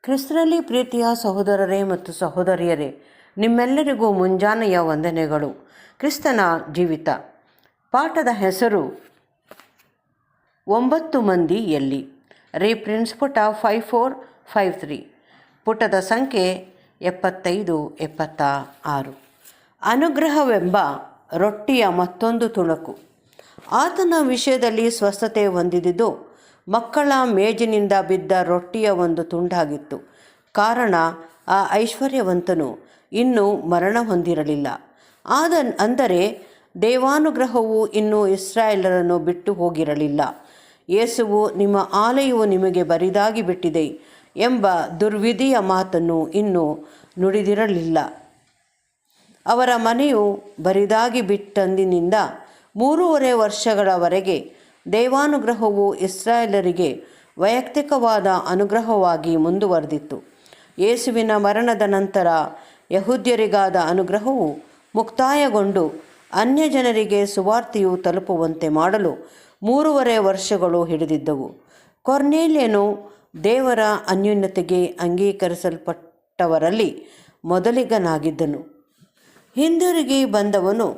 ಕ್ರಿಸ್ತನಲ್ಲಿ ಪ್ರೀತಿಯ ಸಹೋದರರೇ ಮತ್ತು ಸಹೋದರಿಯರೇ, ನಿಮ್ಮೆಲ್ಲರಿಗೂ ಮುಂಜಾನೆಯ ವಂದನೆಗಳು. ಕ್ರಿಸ್ತನ ಜೀವಿತ ಪಾಠದ ಹೆಸರು 9 ಮಂದಿ ಎಲ್ಲಿ. ರೀಪ್ರಿನ್ಸ್ ಪುಟ 5453, ಪುಟದ ಸಂಖ್ಯೆ 75-76. ಅನುಗ್ರಹವೆಂಬ ರೊಟ್ಟಿಯ ಮತ್ತೊಂದು ತುಣುಕು. ಆತನ ವಿಷಯದಲ್ಲಿ ಸ್ವಸ್ಥತೆ ಹೊಂದಿದ್ದು ಮಕ್ಕಳ ಮೇಜಿನಿಂದ ಬಿದ್ದ ರೊಟ್ಟಿಯ ಒಂದು ತುಂಡಾಗಿತ್ತು. ಕಾರಣ ಆ ಐಶ್ವರ್ಯವಂತನು ಇನ್ನೂ ಮರಣ ಹೊಂದಿರಲಿಲ್ಲ. ಅಂದರೆ ದೇವಾನುಗ್ರಹವು ಇನ್ನೂ ಇಸ್ರಾಯೇಲರನ್ನು ಬಿಟ್ಟು ಹೋಗಿರಲಿಲ್ಲ. ಯೇಸುವು, ನಿಮ್ಮ ಆಲಯವು ನಿಮಗೆ ಬರಿದಾಗಿ ಬಿಟ್ಟಿದೆ ಎಂಬ ದುರ್ವಿಧಿಯ ಮಾತನ್ನು ಇನ್ನೂ ನುಡಿದಿರಲಿಲ್ಲ. ಅವರ ಮನೆಯು ಬರಿದಾಗಿ ಬಿಟ್ಟಂದಿನಿಂದ 3.5 ವರ್ಷಗಳವರೆಗೆ ದೇವಾನುಗ್ರಹವು ಇಸ್ರಾಯೇಲರಿಗೆ ವೈಯಕ್ತಿಕವಾದ ಅನುಗ್ರಹವಾಗಿ ಮುಂದುವರೆದಿತ್ತು. ಯೇಸುವಿನ ಮರಣದ ನಂತರ ಯಹೂದ್ಯರಿಗಾದ ಅನುಗ್ರಹವು ಮುಕ್ತಾಯಗೊಂಡು ಅನ್ಯಜನರಿಗೆ ಸುವಾರ್ತೆಯು ತಲುಪುವಂತೆ ಮಾಡಲು 3.5 ವರ್ಷಗಳು ಹಿಡಿದಿದ್ದವು. ಕೊರ್ನೇಲ್ಯನು ದೇವರ ಅನ್ಯೋನ್ಯತೆಗೆ ಅಂಗೀಕರಿಸಲ್ಪಟ್ಟವರಲ್ಲಿ ಮೊದಲಿಗನಾಗಿದ್ದನು. ಹಿಂದಿರುಗಿ ಬಂದವನು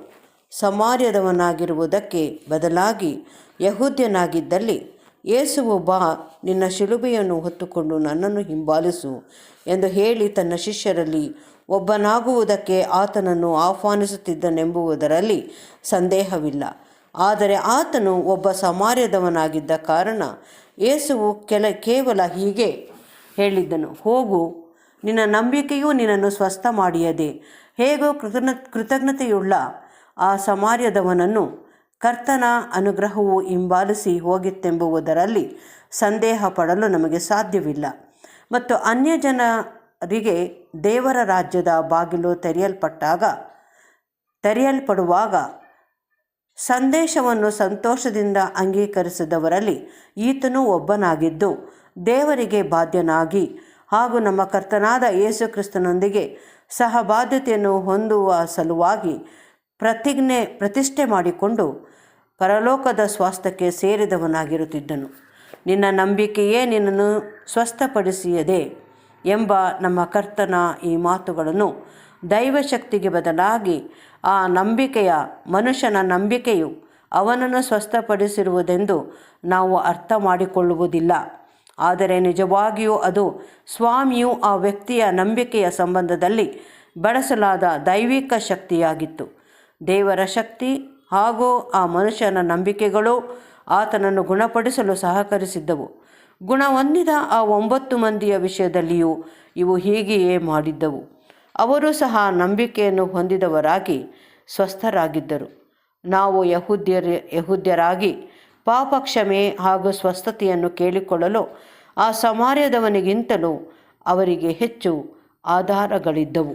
ಸಮಾರ್ಯದವನಾಗಿರುವುದಕ್ಕೆ ಬದಲಾಗಿ ಯಹೂದ್ಯನಾಗಿದ್ದಲ್ಲಿ, ಯೇಸುವು, ಬಾ, ನಿನ್ನ ಶಿಲುಬೆಯನ್ನು ಹೊತ್ತುಕೊಂಡು ನನ್ನನ್ನು ಹಿಂಬಾಲಿಸು ಎಂದು ಹೇಳಿ ತನ್ನ ಶಿಷ್ಯರಲ್ಲಿ ಒಬ್ಬನಾಗುವುದಕ್ಕೆ ಆತನನ್ನು ಆಹ್ವಾನಿಸುತ್ತಿದ್ದನೆಂಬುದರಲ್ಲಿ ಸಂದೇಹವಿಲ್ಲ. ಆದರೆ ಆತನು ಒಬ್ಬ ಸಮಾರ್ಯದವನಾಗಿದ್ದ ಕಾರಣ ಯೇಸುವು ಕೇವಲ ಹೀಗೆ ಹೇಳಿದ್ದನು: ಹೋಗು, ನಿನ್ನ ನಂಬಿಕೆಯು ನಿನ್ನನ್ನು ಸ್ವಸ್ಥ ಮಾಡಿಯದೆ. ಹೇಗೋ ಕೃತಜ್ಞತೆಯುಳ್ಳ ಆ ಸಮಾರ್ಯದವನನ್ನು ಕರ್ತನ ಅನುಗ್ರಹವು ಹಿಂಬಾಲಿಸಿ ಹೋಗಿತ್ತೆಂಬುದರಲ್ಲಿ ಸಂದೇಹ ಪಡಲು ನಮಗೆ ಸಾಧ್ಯವಿಲ್ಲ. ಮತ್ತು ಅನ್ಯಜನರಿಗೆ ದೇವರ ರಾಜ್ಯದ ಬಾಗಿಲು ತೆರೆಯಲ್ಪಡುವಾಗ ಸಂದೇಶವನ್ನು ಸಂತೋಷದಿಂದ ಅಂಗೀಕರಿಸಿದವರಲ್ಲಿ ಈತನೂ ಒಬ್ಬನಾಗಿದ್ದು, ದೇವರಿಗೆ ಬಾಧ್ಯನಾಗಿ ಹಾಗೂ ನಮ್ಮ ಕರ್ತನಾದ ಯೇಸು ಕ್ರಿಸ್ತನೊಂದಿಗೆ ಸಹಬಾಧ್ಯತೆಯನ್ನು ಹೊಂದುವ ಸಲುವಾಗಿ ಪ್ರತಿಷ್ಠೆ ಮಾಡಿಕೊಂಡು ಪರಲೋಕದ ಸ್ವಾಸ್ಥ್ಯಕ್ಕೆ ಸೇರಿದವನಾಗಿರುತ್ತಿದ್ದನು. ನಿನ್ನ ನಂಬಿಕೆಯೇ ನಿನ್ನನ್ನು ಸ್ವಸ್ಥಪಡಿಸಿಯದೆ ಎಂಬ ನಮ್ಮ ಕರ್ತನ ಈ ಮಾತುಗಳನ್ನು ದೈವಶಕ್ತಿಗೆ ಬದಲಾಗಿ ಮನುಷ್ಯನ ನಂಬಿಕೆಯು ಅವನನ್ನು ಸ್ವಸ್ಥಪಡಿಸಿರುವುದೆಂದು ನಾವು ಅರ್ಥ ಮಾಡಿಕೊಳ್ಳುವುದಿಲ್ಲ. ಆದರೆ ನಿಜವಾಗಿಯೂ ಅದು ಸ್ವಾಮಿಯು ಆ ವ್ಯಕ್ತಿಯ ನಂಬಿಕೆಯ ಸಂಬಂಧದಲ್ಲಿ ಬಳಸಲಾದ ದೈವಿಕ ಶಕ್ತಿಯಾಗಿತ್ತು. ದೇವರ ಶಕ್ತಿ ಹಾಗೂ ಆ ಮನುಷ್ಯನ ನಂಬಿಕೆಗಳು ಆತನನ್ನು ಗುಣಪಡಿಸಲು ಸಹಕರಿಸಿದ್ದವು. ಗುಣ ಹೊಂದಿದ ಆ 9 ಮಂದಿಯ ವಿಷಯದಲ್ಲಿಯೂ ಇವು ಹೀಗೆಯೇ ಮಾಡಿದ್ದವು. ಅವರು ಸಹ ನಂಬಿಕೆಯನ್ನು ಹೊಂದಿದವರಾಗಿ ಸ್ವಸ್ಥರಾಗಿದ್ದರು. ನಾವು ಯಹೂದ್ಯರಾಗಿ ಪಾಪ ಕ್ಷಮೆ ಹಾಗೂ ಸ್ವಸ್ಥತೆಯನ್ನು ಕೇಳಿಕೊಳ್ಳಲು ಆ ಸಮಾರ್ಯದವನಿಗಿಂತಲೂ ಅವರಿಗೆ ಹೆಚ್ಚು ಆಧಾರಗಳಿದ್ದವು.